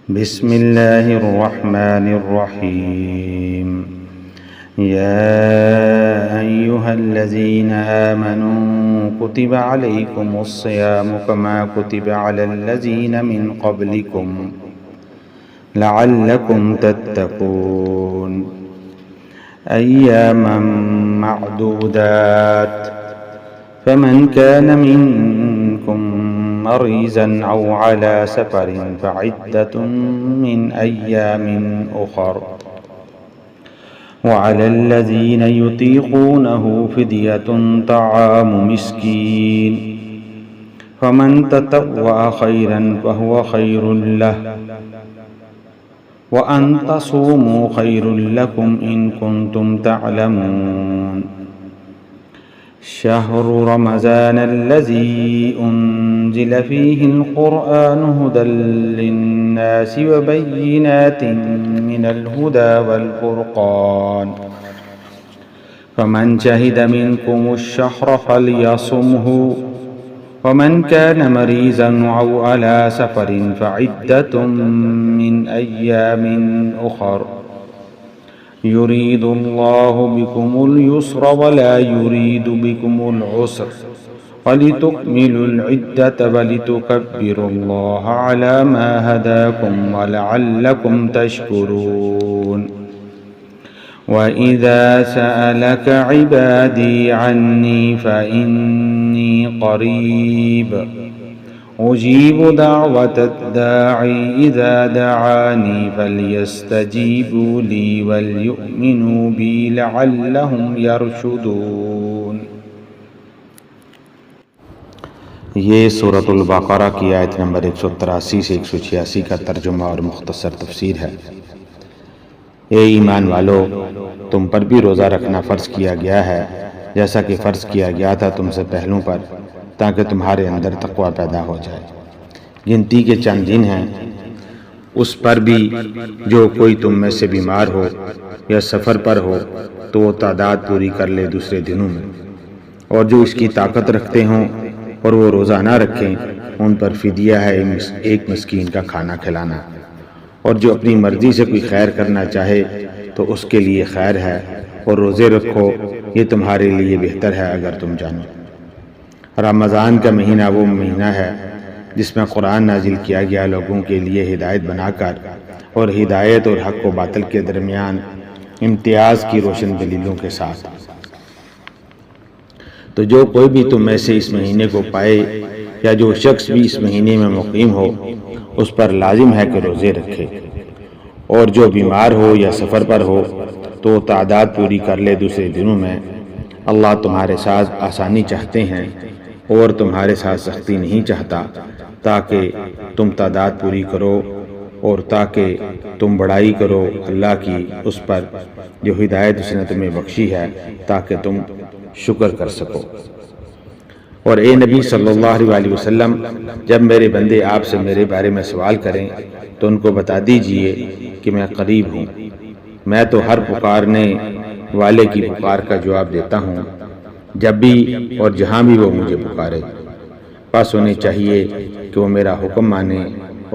بسم الله الرحمن الرحيم يا أيها الذين آمنوا كتب عليكم الصيام كما كتب على الذين من قبلكم لعلكم تتقون أياما معدودات فمن كان منكم مريضا أو على سفر فعدة من أيام أخر وعلى الذين يطيقونه فدية طعام مسكين فمن تطوع خيرا فهو خير له وأن تصوموا خير لكم إن كنتم تعلمون شهر رمضان الذي أنزل فيه القرآن هدى للناس وبينات من الهدى والفرقان فمن شهد منكم الشهر فليصمه ومن كان مريضا أو على سفر فعدة من أيام أخر يريد الله بكم اليسر ولا يريد بكم العسر ولتكملوا العدة ولتكبروا الله على ما هداكم ولعلكم تشكرون وإذا سألك عبادي عني فإني قريب أجيب دعوة الداعي إذا دعاني فليستجيبوا لي وليؤمنوا بي لعلهم يرشدون۔ یہ سورۃ البقرہ کی آیت نمبر 183 سے 186 کا ترجمہ اور مختصر تفسیر ہے۔ اے ایمان والو، تم پر بھی روزہ رکھنا فرض کیا گیا ہے جیسا کہ فرض کیا گیا تھا تم سے پہلوں پر، تاکہ تمہارے اندر تقوی پیدا ہو جائے۔ گنتی کے چند دن ہیں، اس پر بھی جو کوئی تم میں سے بیمار ہو یا سفر پر ہو تو وہ تعداد پوری کر لے دوسرے دنوں میں، اور جو اس کی طاقت رکھتے ہوں اور وہ روزہ نہ رکھیں ان پر فدیہ ہے ایک مسکین کا کھانا کھلانا، اور جو اپنی مرضی سے کوئی خیر کرنا چاہے تو اس کے لیے خیر ہے، اور روزے رکھو یہ تمہارے لیے بہتر ہے اگر تم جانو۔ رمضان کا مہینہ وہ مہینہ ہے جس میں قرآن نازل کیا گیا لوگوں کے لیے ہدایت بنا کر، اور ہدایت اور حق و باطل کے درمیان امتیاز کی روشن دلیلوں کے ساتھ۔ تو جو کوئی بھی تم میں سے اس مہینے کو پائے یا جو شخص بھی اس مہینے میں مقیم ہو اس پر لازم ہے کہ روزے رکھے، اور جو بیمار ہو یا سفر پر ہو تو تعداد پوری کر لے دوسرے دنوں میں۔ اللہ تمہارے ساتھ آسانی چاہتے ہیں اور تمہارے ساتھ سختی نہیں چاہتا، تاکہ تم تعداد پوری کرو اور تاکہ تم بڑائی کرو اللہ کی اس پر جو ہدایت اس نے تمہیں بخشی ہے، تاکہ تم شکر کر سکو۔ اور اے نبی صلی اللہ علیہ وسلم، جب میرے بندے آپ سے میرے بارے میں سوال کریں تو ان کو بتا دیجئے کہ میں قریب ہوں، میں تو ہر پکارنے والے کی پکار کا جواب دیتا ہوں جب بھی اور جہاں بھی وہ مجھے پکارے۔ پس انہیں چاہیے کہ وہ میرا حکم مانیں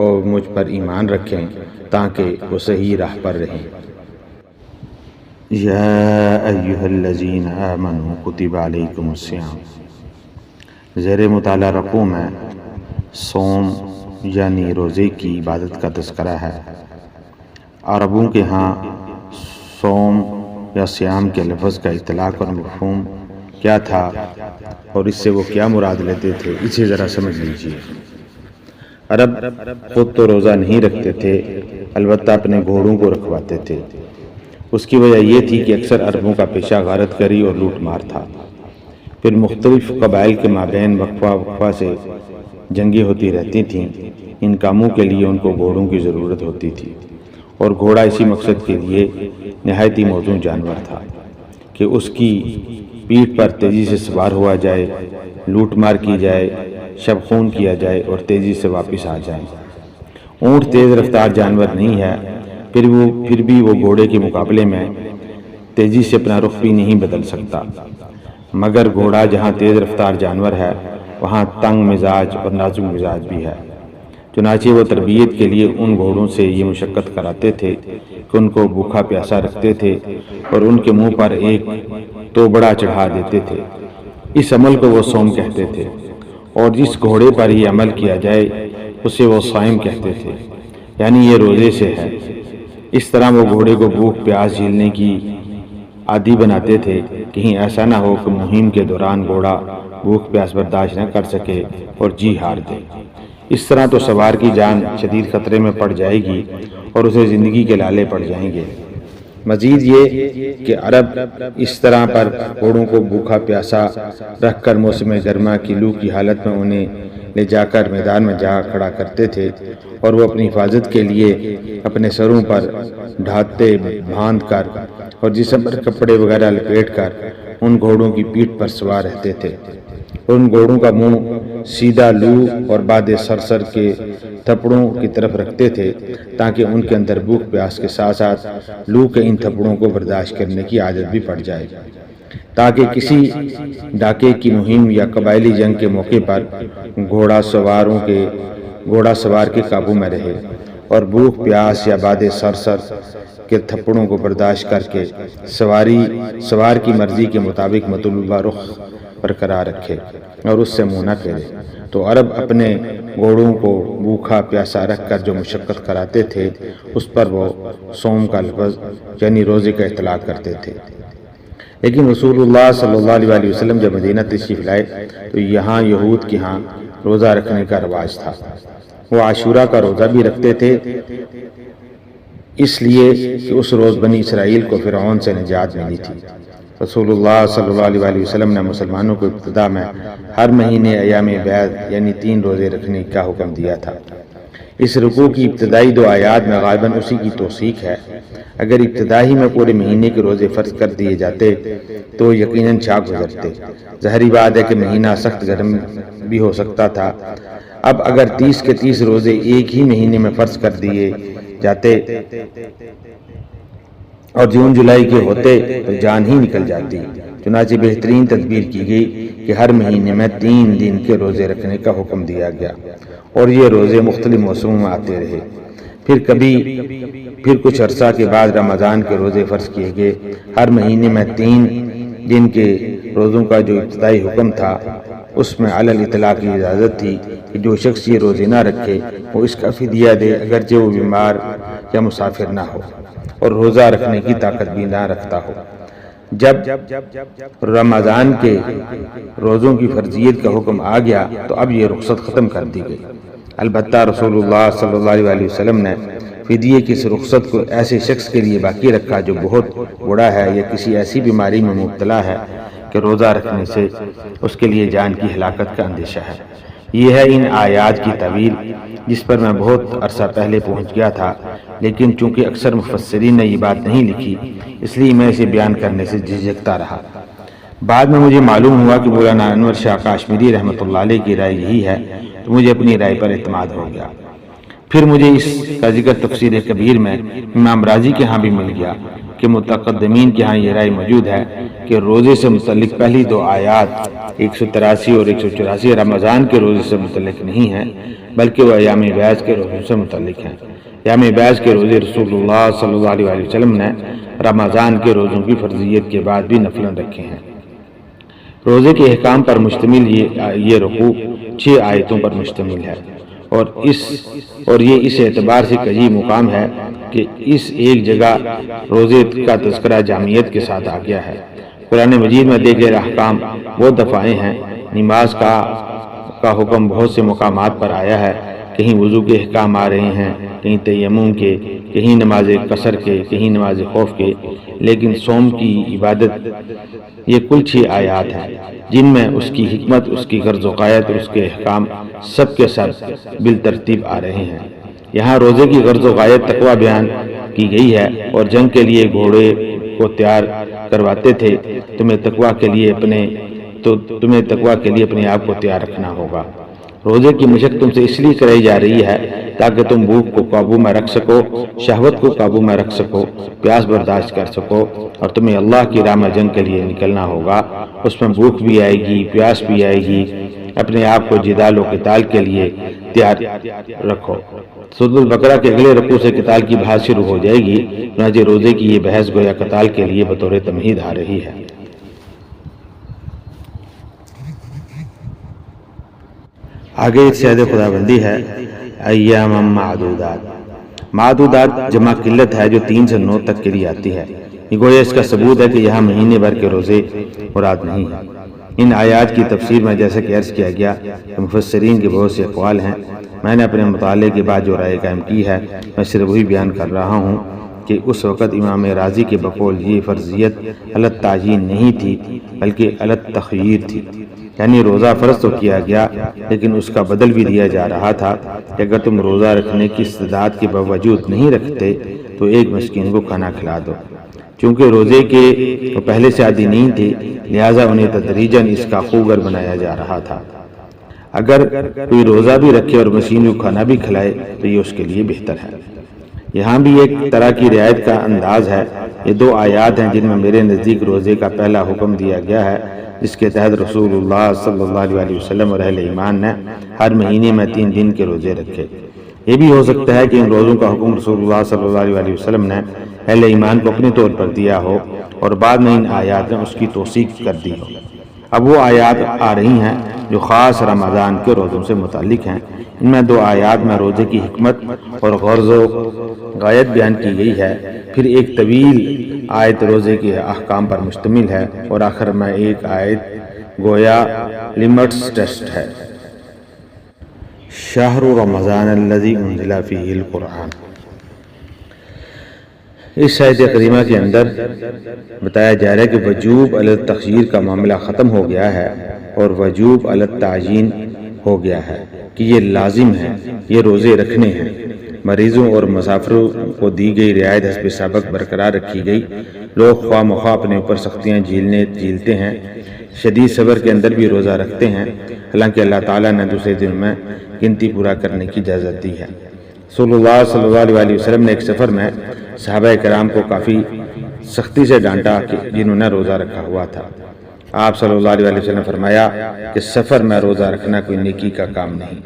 اور مجھ پر ایمان رکھیں تاکہ وہ صحیح راہ پر رہیں۔ یا ایہا الذین آمنوا کتب علیکم الصیام، زیر مطالعہ رقوع میں صوم یعنی روزے کی عبادت کا تذکرہ ہے۔ عربوں کے ہاں صوم یا صیام کے لفظ کا اطلاق اور مفہوم کیا تھا اور اس سے وہ کیا مراد لیتے تھے، اسے ذرا سمجھ لیجیے۔ عرب خود تو روزہ نہیں رکھتے تھے، البتہ اپنے گھوڑوں کو رکھواتے تھے۔ اس کی وجہ یہ تھی کہ اکثر عربوں کا پیشہ غارت گری اور لوٹ مار تھا۔ پھر مختلف قبائل کے مابین وقفہ سے جنگیں ہوتی رہتی تھیں۔ ان کاموں کے لیے ان کو گھوڑوں کی ضرورت ہوتی تھی، اور گھوڑا اسی مقصد کے لیے نہایت ہی موزوں جانور تھا کہ اس کی پیٹھ پر تیزی سے سوار ہوا جائے، لوٹ مار کی جائے، شب خون کیا جائے اور تیزی سے واپس آ جائے۔ اونٹ تیز رفتار جانور نہیں ہے، پھر بھی وہ گھوڑے کے مقابلے میں تیزی سے اپنا رخ بھی نہیں بدل سکتا، مگر گھوڑا جہاں تیز رفتار جانور ہے وہاں تنگ مزاج اور نازک مزاج بھی ہے۔ چنانچہ وہ تربیت کے لیے ان گھوڑوں سے یہ مشقت کراتے تھے کہ ان کو بھوکا پیاسا رکھتے تھے اور ان کے منہ پر ایک تو بڑا چڑھا دیتے تھے۔ اس عمل کو وہ صوم کہتے تھے، اور جس گھوڑے پر یہ عمل کیا جائے اسے وہ صائم کہتے تھے، یعنی یہ روزے سے ہے۔ اس طرح وہ گھوڑے کو بھوک پیاس جھیلنے کی عادی بناتے تھے، کہیں ایسا نہ ہو کہ مہم کے دوران گھوڑا بھوک پیاس برداشت نہ کر سکے اور جی ہار دے۔ اس طرح تو سوار کی جان شدید خطرے میں پڑ جائے گی اور اسے زندگی کے لالے پڑ جائیں گے۔ مزید یہ کہ عرب اس طرح پر گھوڑوں کو بھوکا پیاسا رکھ کر موسم گرما کی لو کی حالت میں انہیں لے جا کر میدان میں جا کھڑا کرتے تھے، اور وہ اپنی حفاظت کے لیے اپنے سروں پر ڈھانتے باندھ کر اور جسم پر کپڑے وغیرہ لپیٹ کر ان گھوڑوں کی پیٹھ پر سوار رہتے تھے۔ ان گھوڑوں کا منہ سیدھا لو اور باد سرسر کے تھپڑوں کی طرف رکھتے تھے، تاکہ ان کے اندر بھوک پیاس کے ساتھ ساتھ لو کے ان تھپڑوں کو برداشت کرنے کی عادت بھی پڑ جائے، تاکہ کسی ڈاکے کی مہم یا قبائلی جنگ کے موقع پر گھوڑا سوار کے قابو میں رہے، اور بھوک پیاس یا باد سرسر کے تھپڑوں کو برداشت کر کے سوار کی مرضی کے مطابق مطلوبہ رخ برقرار رکھے اور اس سے منہ نہ پھیرے۔ تو عرب اپنے گھوڑوں کو بھوکا پیاسا رکھ کر جو مشقت کراتے تھے اس پر وہ صوم کا لفظ یعنی روزے کا اطلاق کرتے تھے۔ لیکن رسول اللہ صلی اللہ علیہ وسلم جب مدینہ تشریف لائے تو یہاں یہود کے ہاں روزہ رکھنے کا رواج تھا۔ وہ عاشورہ کا روزہ بھی رکھتے تھے، اس لیے کہ اس روز بنی اسرائیل کو فرعون سے نجات ملی تھی۔ رسول اللہ صلی اللہ علیہ وسلم نے مسلمانوں کو ابتدا میں ہر مہینے ایام بیض یعنی 3 روزے رکھنے کا حکم دیا تھا۔ اس رکوع کی ابتدائی 2 آیات میں غالباً اسی کی توثیق ہے۔ اگر ابتدائی میں پورے مہینے کے روزے فرض کر دیے جاتے تو یقیناً چاک گزرتے۔ ظاہری بات ہے کہ مہینہ سخت گرم بھی ہو سکتا تھا۔ اب اگر 30 کے 30 روزے ایک ہی مہینے میں فرض کر دیے جاتے اور جون جولائی کے ہوتے تو جان ہی نکل جاتی۔ چنانچہ بہترین تدبیر کی گئی کہ ہر مہینے میں 3 دن کے روزے رکھنے کا حکم دیا گیا، اور یہ روزے مختلف موسموں میں آتے رہے۔ پھر کچھ عرصہ کے بعد رمضان کے روزے فرض کیے گئے۔ ہر مہینے میں 3 دن کے روزوں کا جو ابتدائی حکم تھا اس میں علی الاطلاق کی اجازت تھی کہ جو شخص یہ روزے نہ رکھے وہ اس کا فدیہ دے، اگرچہ وہ بیمار یا مسافر نہ ہو اور روزہ رکھنے کی طاقت بھی نہ رکھتا ہو۔ جب رمضان کے روزوں کی فرضیت کا حکم آ گیا تو اب یہ رخصت ختم کر دی گئی۔ البتہ رسول اللہ صلی اللہ علیہ وسلم نے فدیے کی اس رخصت کو ایسے شخص کے لیے باقی رکھا جو بہت بوڑھا ہے یا کسی ایسی بیماری میں مبتلا ہے کہ روزہ رکھنے سے اس کے لیے جان کی ہلاکت کا اندیشہ ہے۔ یہ ہے ان آیات کی تعویل جس پر میں بہت عرصہ پہلے پہنچ گیا تھا، لیکن چونکہ اکثر مفسرین نے یہ بات نہیں لکھی اس لیے میں اسے بیان کرنے سے جھجکتا رہا۔ بعد میں مجھے معلوم ہوا کہ مولانا انور شاہ کاشمیری رحمۃ اللہ علیہ کی رائے یہی ہے، تو مجھے اپنی رائے پر اعتماد ہو گیا۔ پھر مجھے اس کا ذکر تفسیر کبیر میں امام رازی کے ہاں بھی مل گیا کہ متقدمین کے ہاں یہ رائے موجود ہے کہ روزے سے متعلق پہلی 2 آیات 183 اور 184 رمضان کے روزے سے متعلق نہیں ہیں، بلکہ وہ ایام بیض کے روزوں سے متعلق ہیں۔ ایام بیض کے روزے رسول اللہ صلی اللہ علیہ وسلم نے رمضان کے روزوں کی فرضیت کے بعد بھی نفلاً رکھے ہیں۔ روزے کے احکام پر مشتمل یہ رکوع 6 آیتوں پر مشتمل ہے، اور یہ اس اعتبار سے کجی مقام ہے کہ اس ایک جگہ روزے کا تذکرہ جامعیت کے ساتھ آ گیا ہے۔ قرآن مجید میں دیگر احکام وہ دفعیں ہیں۔ نماز کا حکم بہت سے مقامات پر آیا ہے، کہیں وضو کے احکام آ رہے ہیں، کہیں تیمم کے، کہیں نماز قصر کے، کہیں نماز خوف کے، لیکن صوم کی عبادت یہ کل 6 آیات ہیں جن میں اس کی حکمت، اس کی غرض و غایت اور اس کے احکام سب کے سب بالترتیب آ رہے ہیں۔ یہاں روزے کی غرض و غایت تقویٰ بیان کی گئی ہے، اور جنگ کے لیے گھوڑے کو تیار کرواتے تھے۔ تمہیں تقویٰ کے لیے اپنے آپ کو تیار رکھنا ہوگا۔ روزے کی مشق تم سے اس لیے کرائی جا رہی ہے تاکہ تم بھوک کو قابو میں رکھ سکو، شہوت کو قابو میں رکھ سکو، پیاس برداشت کر سکو، اور تمہیں اللہ کی راہ میں جنگ کے لیے نکلنا ہوگا۔ اس میں بھوک بھی آئے گی، پیاس بھی آئے گی، اپنے آپ کو جدال و قتال کے لیے تیار رکھو۔ سورۃ البقرہ کے اگلے رکوع سے قتال کی بحث شروع ہو جائے گی، چنانچہ روزے کی یہ بحث گویا قتال کے لیے بطور تمہید آ رہی ہے۔ آگے ارشاد خداوندی ہے ایام معدودات۔ معدودات جمع قلت ہے جو 3 سے 9 تک کے لیے آتی ہے۔ یہ گویا اس کا ثبوت ہے کہ یہاں مہینے بھر کے روزے مراد نہیں ہیں۔ ان آیات کی تفسیر میں جیسے کہ عرض کیا گیا کہ مفسرین کے بہت سے اقوال ہیں۔ میں نے اپنے مطالعے کے بعد جو رائے قائم کی ہے میں صرف وہی بیان کر رہا ہوں کہ اس وقت امام رازی کے بقول یہ فرضیت علت تعیین نہیں تھی بلکہ علت تخییر تھی، یعنی روزہ فرض تو کیا گیا لیکن اس کا بدل بھی دیا جا رہا تھا کہ اگر تم روزہ رکھنے کی استعداد کے باوجود نہیں رکھتے تو ایک مسکین کو کھانا کھلا دو۔ چونکہ روزے کے وہ پہلے سے عادی نہیں تھے لہٰذا انہیں تدریجاً اس کا خوگر بنایا جا رہا تھا۔ اگر کوئی روزہ بھی رکھے اور مسکین کو کھانا بھی کھلائے تو یہ اس کے لیے بہتر ہے۔ یہاں بھی ایک طرح کی رعایت کا انداز ہے۔ یہ 2 آیات ہیں جن میں میرے نزدیک روزے کا پہلا حکم دیا گیا ہے، جس کے تحت رسول اللہ صلی اللہ علیہ وسلم اور اہل ایمان نے ہر مہینے میں 3 دن کے روزے رکھے۔ یہ بھی ہو سکتا ہے کہ ان روزوں کا حکم رسول اللہ صلی اللہ علیہ وسلم نے اہل ایمان کو اپنے طور پر دیا ہو اور بعد میں ان آیات نے اس کی توثیق کر دی ہو۔ اب وہ آیات آ رہی ہیں جو خاص رمضان کے روزوں سے متعلق ہیں۔ ان میں 2 آیات میں روزے کی حکمت اور غرض و غایت بیان کی گئی ہے، پھر ایک طویل آیت روزے کے احکام پر مشتمل ہے اور آخر میں ایک آیت گویا لمٹس ٹیسٹ ہے۔ شہر رمضان الذی انزل فیہ القرآن۔ اس آیت کریمہ کے اندر بتایا جا رہا ہے کہ وجوب علی التخییر کا معاملہ ختم ہو گیا ہے اور وجوب علی التعیین ہو گیا ہے کہ یہ لازم ہے، یہ روزے رکھنے ہیں۔ مریضوں اور مسافروں کو دی گئی رعایت حسب سابق برقرار رکھی گئی۔ لوگ خواہ مخواہ اپنے اوپر سختیاں جھیلتے ہیں، شدید صبر کے اندر بھی روزہ رکھتے ہیں، حالانکہ اللہ تعالیٰ نے دوسرے دن میں گنتی پورا کرنے کی اجازت دی ہے۔ صلی اللہ علیہ وسلم نے ایک سفر میں صحابہ کرام کو کافی سختی سے ڈانٹا کہ جنہوں نے روزہ رکھا ہوا تھا۔ آپ صلی اللہ علیہ وسلم نے فرمایا کہ سفر میں روزہ رکھنا کوئی نیکی کا کام نہیں۔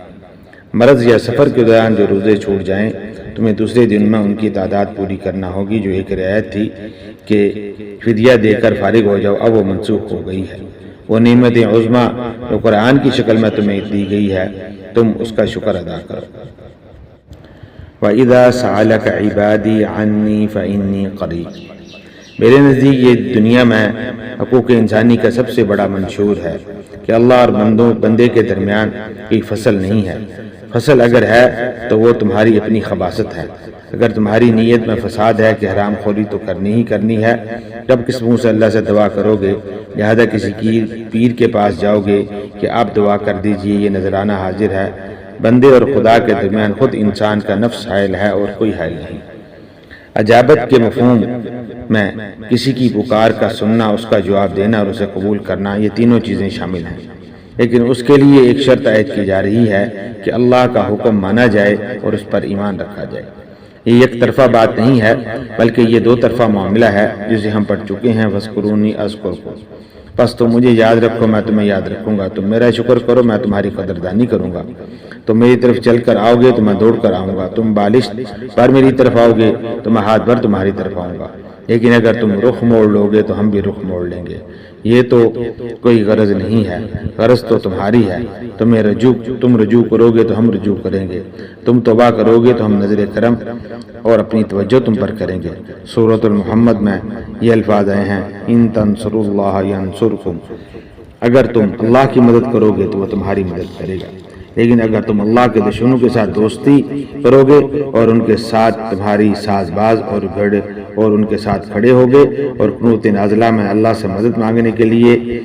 مرض یا سفر کے دوران جو روزے چھوٹ جائیں تمہیں دوسرے دن میں ان کی تعداد پوری کرنا ہوگی۔ جو ایک رعایت تھی کہ فدیہ دے کر فارغ ہو جاؤ، اب وہ منسوخ ہو گئی ہے۔ وہ نعمت عظمیٰ جو قرآن کی شکل میں تمہیں دی گئی ہے تم اس کا شکر ادا کرو۔ وَإِذَا سَأَلَكَ عِبَادِي عَنِّي فَإِنِّي قَرِيبٌ۔ میرے نزدیک یہ دنیا میں حقوق انسانی کا سب سے بڑا منشور ہے کہ اللہ اور بندے کے درمیان کوئی فصل نہیں ہے۔ فصل اگر ہے تو وہ تمہاری اپنی خباثت ہے۔ اگر تمہاری نیت میں فساد ہے کہ حرام خوری تو کرنی ہی کرنی ہے، جب کس منہ سے اللہ سے دعا کرو گے، لہذا کسی پیر کے پاس جاؤ گے کہ آپ دعا کر دیجئے، یہ نذرانہ حاضر ہے۔ بندے اور خدا کے درمیان خود انسان کا نفس حائل ہے اور کوئی حائل نہیں۔ اجابت کے مفہوم میں کسی کی پکار کا سننا، اس کا جواب دینا اور اسے قبول کرنا، یہ تینوں چیزیں شامل ہیں، لیکن اس کے لیے ایک شرط عائد کی جا رہی ہے کہ اللہ کا حکم مانا جائے اور اس پر ایمان رکھا جائے۔ یہ ایک طرفہ بات نہیں ہے بلکہ یہ 2 طرفہ معاملہ ہے جسے ہم پڑھ چکے ہیں، وَاذْكُرُونِی أَذْكُرْكُم۔ پس تم مجھے یاد رکھو میں تمہیں یاد رکھوں گا، تم میرا شکر کرو میں تمہاری قدردانی کروں گا۔ تم میری طرف چل کر آؤ گے تو میں دوڑ کر آؤں گا، تم بالشت پر میری طرف آؤ گے تو میں ہاتھ بھر تمہاری طرف آؤں گا، لیکن اگر تم رخ موڑ لو گے تو ہم بھی رخ موڑ لیں گے۔ یہ تو کوئی غرض نہیں ہے، غرض تو تمہاری ہے۔ تم رجوع کرو گے تو ہم رجوع کریں گے، تم توبہ کرو گے تو ہم نظر کرم اور اپنی توجہ تم پر کریں گے۔ سورۃ المحمد میں یہ الفاظ آئے ہیں، ان تنصروا اللہ ینصرکم۔ اگر تم اللہ کی مدد کرو گے تو وہ تمہاری مدد کرے گا، لیکن اگر تم اللہ کے دشمنوں کے ساتھ دوستی کرو گے اور ان کے ساتھ تمہاری ساز باز اور ان کے ساتھ کھڑے ہوگے اور قنوت نازلہ میں اللہ سے مدد مانگنے کے لیے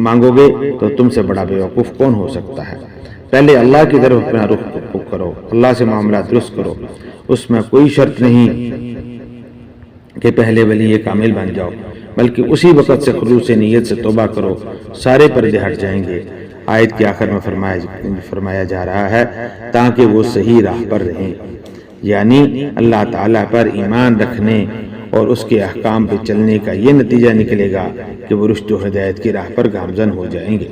مانگو گے تو تم سے بڑا بیوقوف کون ہو سکتا ہے۔ پہلے اللہ کی طرف اپنا رخ کرو، اللہ سے معاملات درست کرو، اس میں کوئی شرط نہیں کہ پہلے ولی کامل بن جاؤ، بلکہ اسی وقت سے خلوص نیت سے توبہ کرو، سارے پردے ہٹ جائیں گے۔ آیت کے آخر میں فرمایا جا رہا ہے تاکہ وہ صحیح راہ پر رہیں، یعنی اللہ تعالیٰ پر ایمان رکھنے اور اس کے احکام پہ چلنے کا یہ نتیجہ نکلے گا کہ وہ رشد و ہدایت کی راہ پر گامزن ہو جائیں گے۔